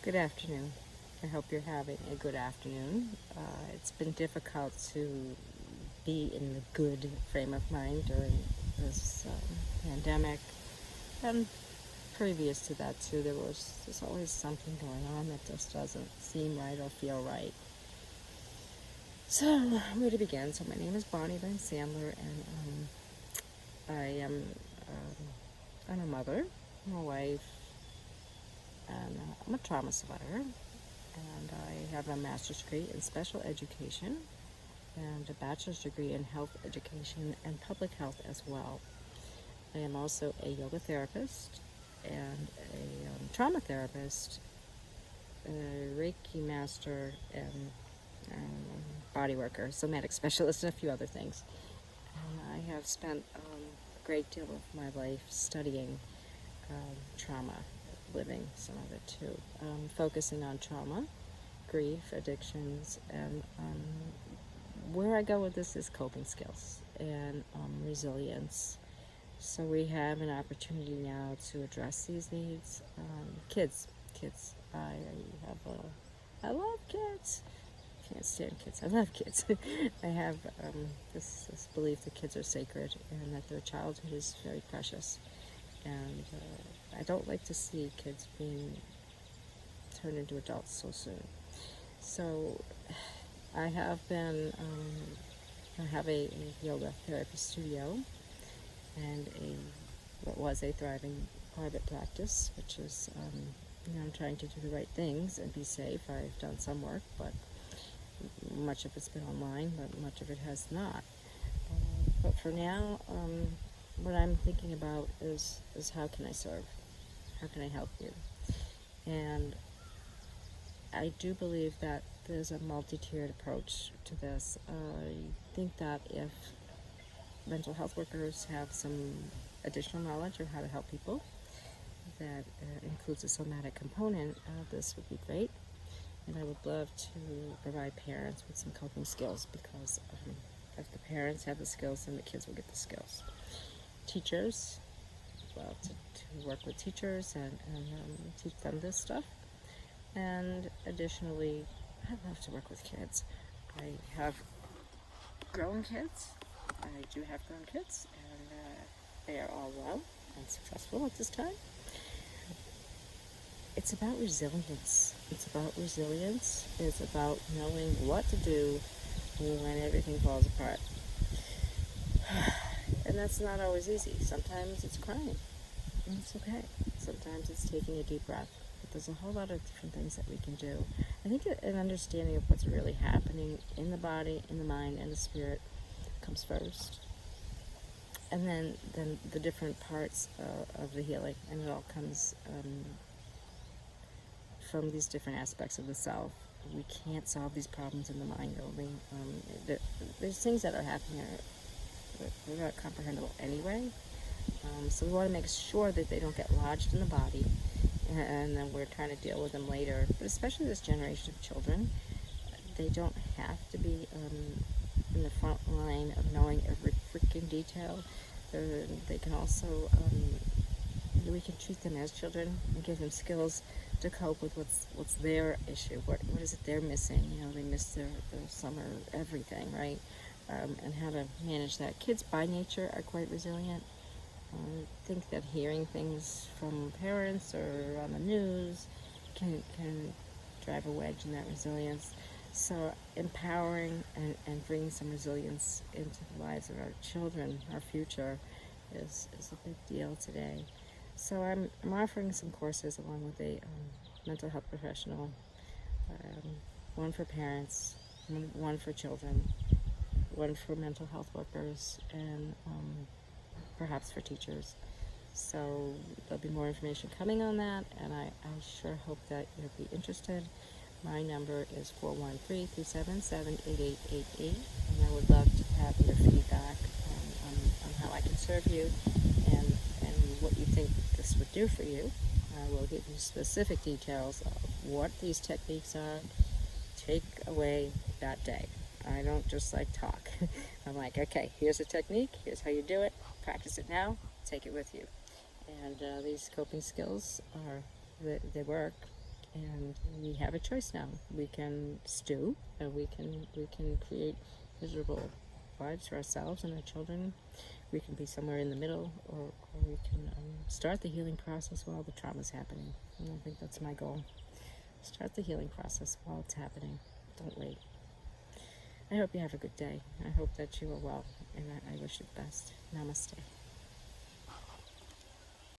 Good afternoon. I hope you're having a good afternoon. It's been difficult to be in the good frame of mind during this pandemic, and previous to that too. There's always something going on that just doesn't seem right or feel right. So where to begin? So my name is Bonnie Van Sandler, and I am I'm a mother, I'm a wife, and I'm a trauma survivor. And I have a master's degree in special education and a bachelor's degree in health education and public health as well. I am also a yoga therapist and a trauma therapist, a Reiki master, and body worker, somatic specialist, and a few other things. And I have spent a great deal of my life studying trauma, living some of it too, focusing on trauma, grief, addictions, and where I go with this is coping skills and resilience. So we have an opportunity now to address these needs. Kids. I love kids. I can't stand kids. I love kids. I have this belief that kids are sacred and that their childhood is very precious. And I don't like to see kids being turned into adults so soon. So I have been, I have a yoga therapy studio and what was a thriving private practice, which is, I'm trying to do the right things and be safe. I've done some work, but much of it's been online, but much of it has not. But for now, what I'm thinking about is how can I serve? How can I help you? And I do believe that there's a multi-tiered approach to this. I think that if mental health workers have some additional knowledge of how to help people that includes a somatic component, this would be great. And I would love to provide parents with some coping skills because if the parents have the skills, then the kids will get the skills. Teachers, well, to work with teachers and teach them this stuff. And additionally, I love to work with kids. I have grown kids. I do have grown kids, and they are all well and successful at this time. It's about resilience. It's about resilience. It's about knowing what to do when everything falls apart. And that's not always easy. Sometimes it's crying, and it's okay. Sometimes it's taking a deep breath. But there's a whole lot of different things that we can do. I think an understanding of what's really happening in the body, in the mind, and the spirit comes first. And then the different parts of the healing, and it all comes from these different aspects of the self. We can't solve these problems in the mind only. There's things that are happening that are not comprehensible anyway. So we want to make sure that they don't get lodged in the body, and then we're trying to deal with them later. But especially this generation of children, they don't have to be in the front line of knowing every freaking detail. They can also, we can treat them as children and give them skills to cope with what's their issue. What is it they're missing? They miss their summer everything, right? And how to manage that. Kids by nature are quite resilient. I think that hearing things from parents or on the news can drive a wedge in that resilience. So empowering and bringing some resilience into the lives of our children, our future, is a big deal today. So I'm offering some courses along with a mental health professional, one for parents, one for children, one for mental health workers, and perhaps for teachers. So there'll be more information coming on that, and I sure hope that you'll be interested. My number is 413-377-8888, and I would love to have your feedback on how I can serve you and what you think this would do for you. I will give you specific details of what these techniques are. Take away that day. I don't just like talk. I'm like, okay, here's a technique, here's how you do it, practice it now, take it with you. And these coping skills they work. And we have a choice now. We can stew, and we can create miserable lives for ourselves and our children. We can be somewhere in the middle, or we can start the healing process while the trauma's happening. And I think that's my goal. Start the healing process while it's happening. Don't wait. I hope you have a good day. I hope that you are well, and I wish you the best. Namaste.